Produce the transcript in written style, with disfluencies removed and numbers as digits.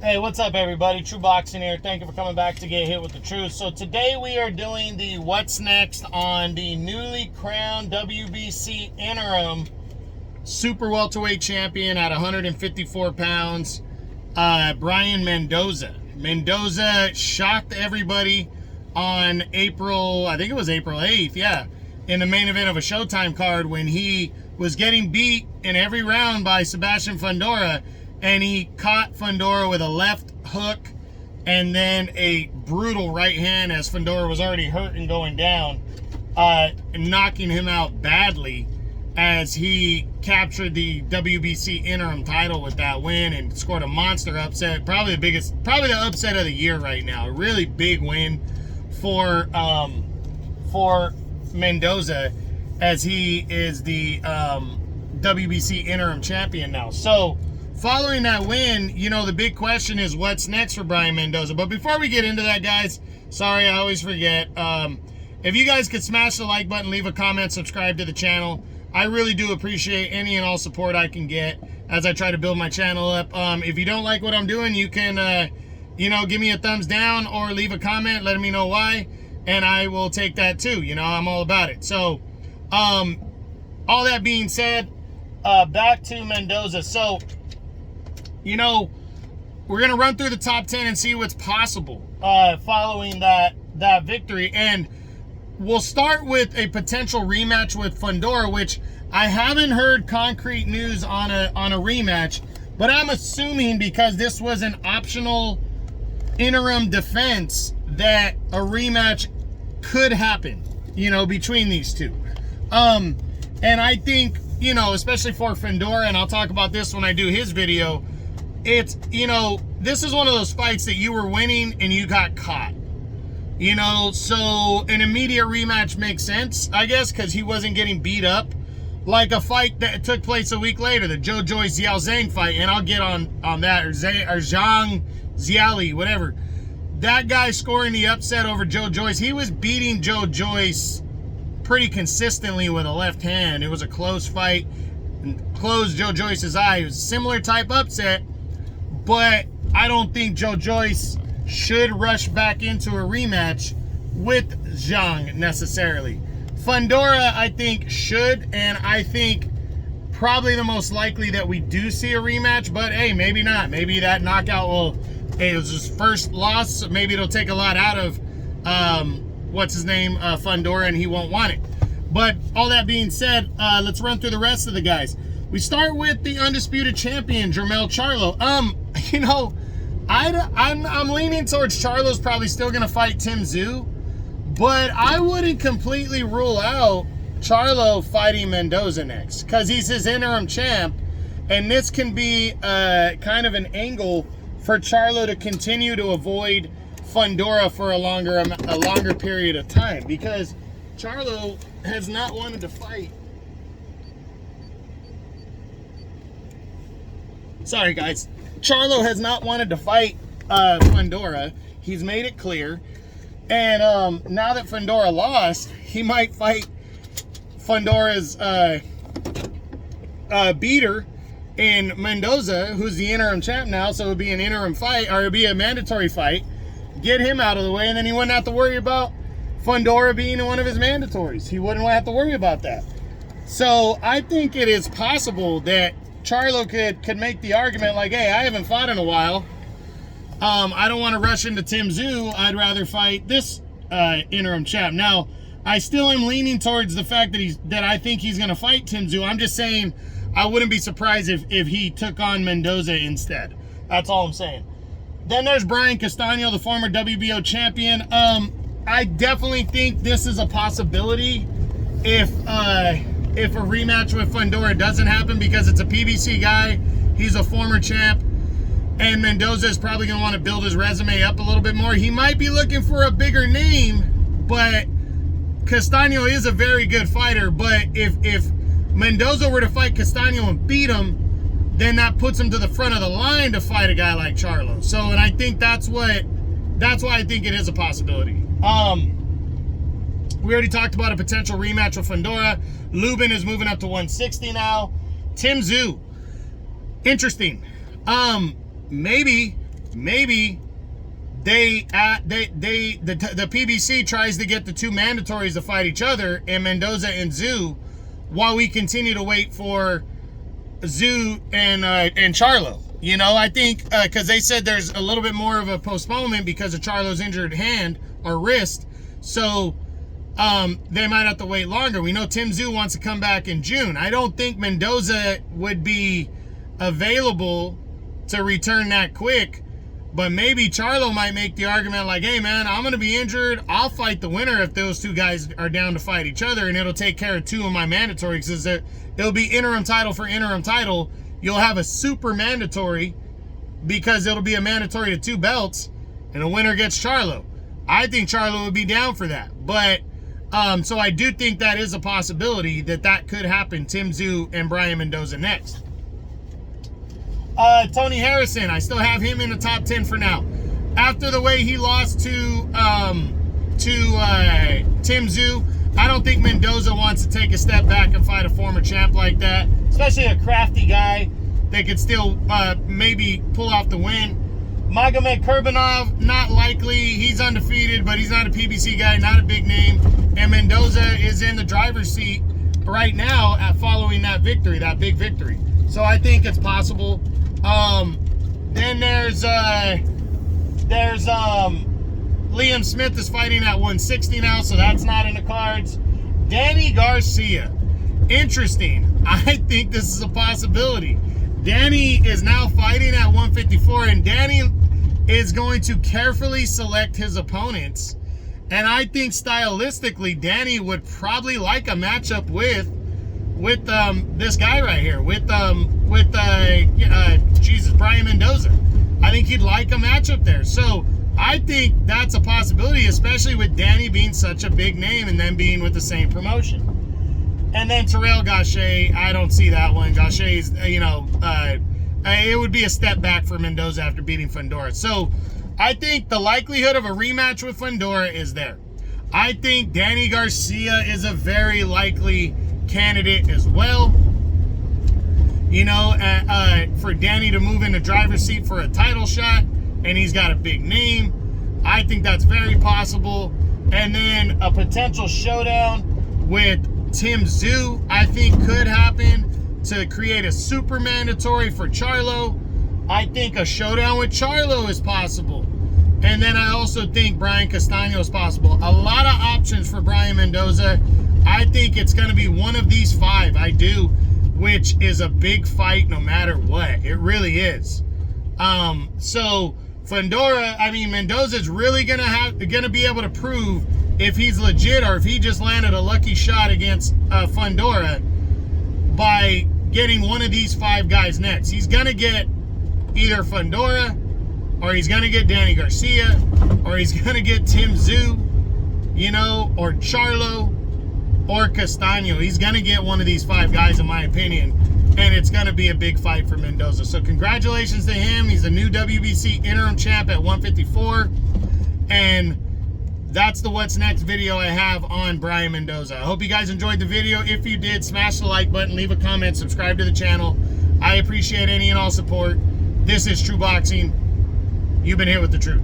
Hey, what's up, everybody? True Boxing here. Thank you for coming back to Get Hit with the Truth. So today we are doing the what's next on the newly crowned WBC Interim Super Welterweight Champion at 154 pounds, Brian Mendoza. Mendoza shocked everybody on April 8th, yeah, in the main event of a Showtime card when he was getting beat in every round by Sebastian Fundora. And he caught Fundora with a left hook and then a brutal right hand as Fundora was already hurt and going down, knocking him out badly as he captured the WBC interim title with that win and scored a monster upset. Probably the upset of the year right now. A really big win for Mendoza as he is the WBC interim champion now. So, following that win, you know, the big question is what's next for Brian Mendoza. But before we get into that, guys, sorry, I always forget. If you guys could smash the like button, leave a comment, subscribe to the channel. I really do appreciate any and all support I can get as I try to build my channel up. If you don't like what I'm doing, you can, you know, give me a thumbs down or leave a comment letting me know why, and I will take that too. You know, I'm all about it. So, all that being said, back to Mendoza. So, you know, we're going to run through the top 10 and see what's possible following that victory. And we'll start with a potential rematch with Fundora, which I haven't heard concrete news on a rematch, but I'm assuming because this was an optional interim defense that a rematch could happen, you know, between these two. And I think, you know, especially for Fundora, and I'll talk about this when I do his video, it's, you know, this is one of those fights that you were winning and you got caught, you know, so an immediate rematch makes sense, I guess, because he wasn't getting beat up like a fight that took place a week later, the Joe Joyce Xiao Zhang fight, and I'll get on that, or Zhang Ziali, whatever. That guy scoring the upset over Joe Joyce, he was beating Joe Joyce pretty consistently with a left hand. It was a close fight, closed Joe Joyce's eye. It was a similar type upset, but I don't think Joe Joyce should rush back into a rematch with Zhang necessarily. Fundora, I think, should, and I think probably the most likely that we do see a rematch, but hey, maybe not. Maybe that knockout will, hey, it was his first loss, so maybe it'll take a lot out of, Fundora, and he won't want it. But all that being said, let's run through the rest of the guys. We start with the undisputed champion, Jermell Charlo. You know, I'm leaning towards Charlo's probably still going to fight Tim Tszyu, but I wouldn't completely rule out Charlo fighting Mendoza next because he's his interim champ, and this can be kind of an angle for Charlo to continue to avoid Fundora for a longer period of time, because Charlo has not wanted to fight. Sorry, guys. Charlo has not wanted to fight Fundora. He's made it clear. And now that Fundora lost, he might fight Fundora's beater in Mendoza, who's the interim champ now, so it would be an interim fight, or it would be a mandatory fight. Get him out of the way, and then he wouldn't have to worry about Fundora being one of his mandatories. He wouldn't have to worry about that. So I think it is possible that Charlo could make the argument like, hey, I haven't fought in a while. I don't want to rush into Tim Tszyu. I'd rather fight this interim champ. Now, I still am leaning towards the fact that I think he's going to fight Tim Tszyu. I'm just saying I wouldn't be surprised if he took on Mendoza instead. That's all I'm saying. Then there's Brian Castano, the former WBO champion. I definitely think this is a possibility if a rematch with Fundora doesn't happen, because it's a PBC guy, he's a former champ, and Mendoza is probably going to want to build his resume up a little bit more. He might be looking for a bigger name, but Castano is a very good fighter. But if Mendoza were to fight Castano and beat him, then that puts him to the front of the line to fight a guy like Charlo. So, and I think that's why I think it is a possibility. We already talked about a potential rematch with Fundora. Lubin is moving up to 160 now. Tim Tszyu, interesting. Maybe maybe the PBC tries to get the two mandatories to fight each other, and Mendoza and Tszyu, while we continue to wait for Tszyu and Charlo. You know, I think because they said there's a little bit more of a postponement because of Charlo's injured hand or wrist, so they might have to wait longer. We know Tim Tszyu wants to come back in June. I don't think Mendoza would be available to return that quick, but maybe Charlo might make the argument like, hey man, I'm going to be injured. I'll fight the winner if those two guys are down to fight each other, and it'll take care of two of my mandatories, because it'll be interim title for interim title. You'll have a super mandatory because it'll be a mandatory to two belts, and the winner gets Charlo. I think Charlo would be down for that. But, so I do think that is a possibility that could happen. Tim Tszyu and Brian Mendoza next. Tony Harrison, I still have him in the top 10 for now. After the way he lost to Tim Tszyu, I don't think Mendoza wants to take a step back and fight a former champ like that, especially a crafty guy that could still maybe pull off the win. Magomed Kurbanov, not likely. He's undefeated, but he's not a PBC guy, not a big name. And Mendoza is in the driver's seat right now at following that victory, that big victory. So I think it's possible. Then there's Liam Smith is fighting at 160 now, so that's not in the cards. Danny Garcia, interesting. I think this is a possibility. Danny is now fighting at 154, and Danny is going to carefully select his opponents. And I think stylistically, Danny would probably like a matchup with this guy right here, with Brian Mendoza. I think he'd like a matchup there. So I think that's a possibility, especially with Danny being such a big name and then being with the same promotion. And then Terrell Gausha, I don't see that one. Gausha's, it would be a step back for Mendoza after beating Fundora. So I think the likelihood of a rematch with Fundora is there. I think Danny Garcia is a very likely candidate as well. You know, for Danny to move in the driver's seat for a title shot, and he's got a big name. I think that's very possible. And then a potential showdown with Tim Tszyu, I think could happen to create a super mandatory for Charlo. I think a showdown with Charlo is possible. And then I also think Brian Castano is possible. A lot of options for Brian Mendoza. I think it's going to be one of these five. I do, which is a big fight no matter what. It really is. So Fundora, Mendoza's really gonna be able to prove if he's legit or if he just landed a lucky shot against Fundora by getting one of these five guys next. He's gonna get either Fundora, or he's gonna get Danny Garcia, or he's gonna get Tim Tszyu, or Charlo, or Castano. He's gonna get one of these five guys, in my opinion, and it's gonna be a big fight for Mendoza. So congratulations to him. He's a new WBC interim champ at 154, and that's the what's next video I have on Brian Mendoza. I hope you guys enjoyed the video. If you did, smash the like button, leave a comment, subscribe to the channel. I appreciate any and all support. This is True Boxing. You've been here with the truth.